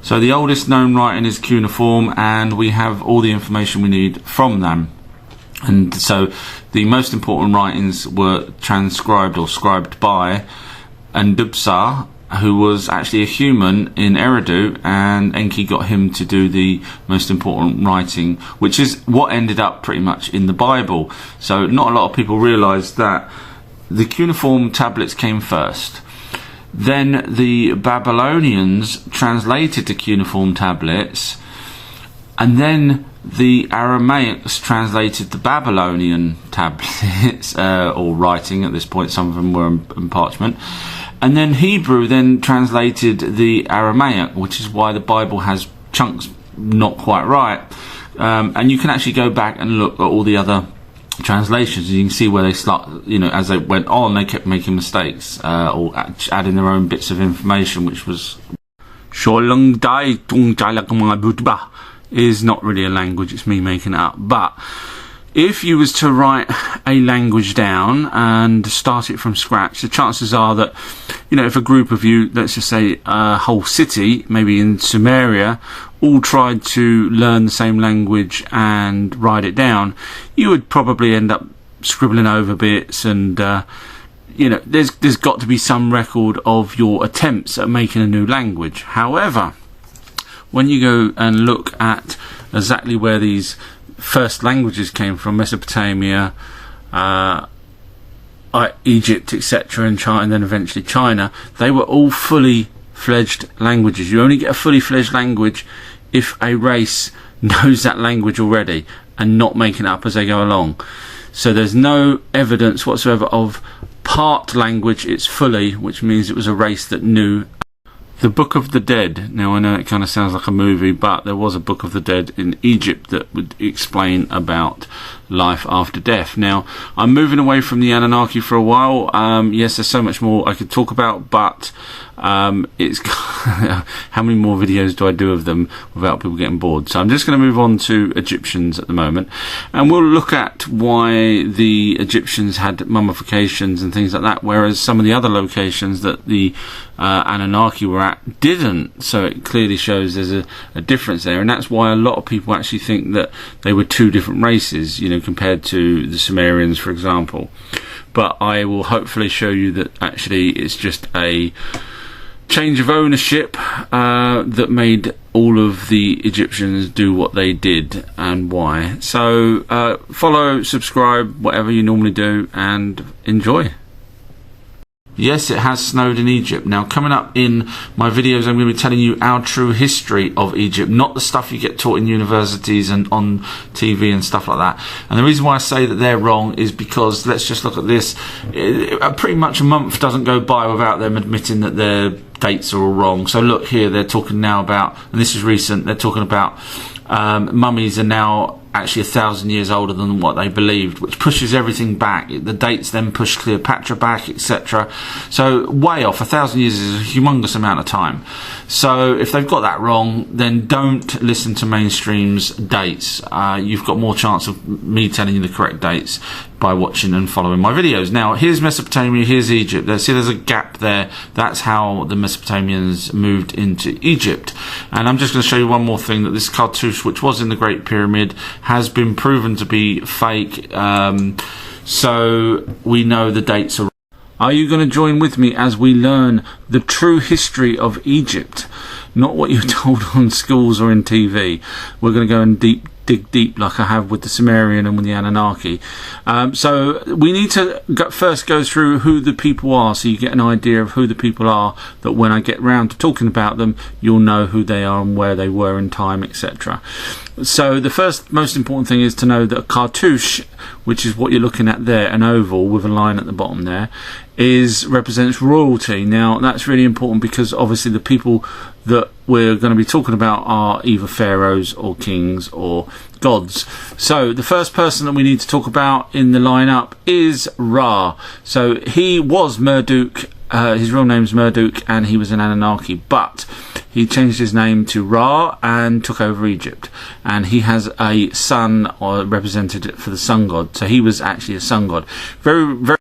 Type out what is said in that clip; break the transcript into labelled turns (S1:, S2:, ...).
S1: So the oldest known writing is cuneiform, and we have all the information we need from them. And so the most important writings were transcribed or scribed by Ndubsa, who was actually a human in Eridu, and Enki got him to do the most important writing, which is what ended up pretty much in the Bible. So not a lot of people realise that the cuneiform tablets came first. Then the Babylonians translated the cuneiform tablets, and then the Aramaics translated the Babylonian tablets, or writing at this point, some of them were in parchment. And then Hebrew then translated the Aramaic, which is why the Bible has chunks not quite right. And you can actually go back and look at all the other translations, and you can see where they start, as they went on, they kept making mistakes, or adding their own bits of information, which was is not really a language, it's me making it up. But if you was to write a language down and start it from scratch, the chances are that, if a group of you, let's just say a whole city, maybe in Sumeria, all tried to learn the same language and write it down, you would probably end up scribbling over bits, and there's got to be some record of your attempts at making a new language. However, when you go and look at exactly where these first languages came from, Mesopotamia, Egypt, etc., and China, and then eventually China, they were all fully fledged languages. You only get a fully fledged language if a race knows that language already and not making it up as they go along. So there's no evidence whatsoever of part language, it's fully, which means it was a race that knew. The Book of the Dead. Now, I know it kind of sounds like a movie, but there was a Book of the Dead in Egypt that would explain about life after death. Now, I'm moving away from the Anunnaki for a while. Yes, there's so much more I could talk about, but it's how many more videos do I do of them without people getting bored? So I'm just going to move on to Egyptians at the moment, and we'll look at why the Egyptians had mummifications and things like that, whereas some of the other locations that the Anunnaki were at didn't. So it clearly shows there's a difference there, and that's why a lot of people actually think that they were two different races, compared to the Sumerians, for example. But I will hopefully show you that actually it's just a change of ownership that made all of the Egyptians do what they did, and why. So follow, subscribe, whatever you normally do, and enjoy. Yes, it has snowed in Egypt. Now, coming up in my videos, I'm going to be telling you our true history of Egypt, not the stuff you get taught in universities and on TV and stuff like that. And the reason why I say that they're wrong is because, let's just look at this. Pretty much a month doesn't go by without them admitting that their dates are all wrong. So look here, they're talking now about, and this is recent, they're talking about mummies are now actually 1,000 years older than what they believed, which pushes everything back. The dates then push Cleopatra back, etc. So way off. 1,000 years is a humongous amount of time. So if they've got that wrong, then don't listen to mainstream's dates. You've got more chance of me telling you the correct dates by watching and following my videos. Now, here's Mesopotamia, here's Egypt. See, there's a gap there. That's how the Mesopotamians moved into Egypt. And I'm just going to show you one more thing, that this cartouche, which was in the Great Pyramid, has been proven to be fake. So we know the dates are. Are you going to join with me as we learn the true history of Egypt? Not what you're told on schools or in TV. We're going to go and dig deep like I have with the Sumerian and with the Anunnaki. So we need to first go through who the people are, so you get an idea of who the people are, that when I get round to talking about them, you'll know who they are and where they were in time, etc. So the first most important thing is to know that a cartouche, which is what you're looking at there, an oval with a line at the bottom there, represents royalty. Now that's really important because obviously the people that we're going to be talking about are either pharaohs or kings or gods. So the first person that we need to talk about in the lineup is Ra. So he was Marduk. His real name's Marduk, and he was an Anunnaki, but he changed his name to Ra and took over Egypt. And he has a son, or represented for the sun god. So he was actually a sun god. Very, very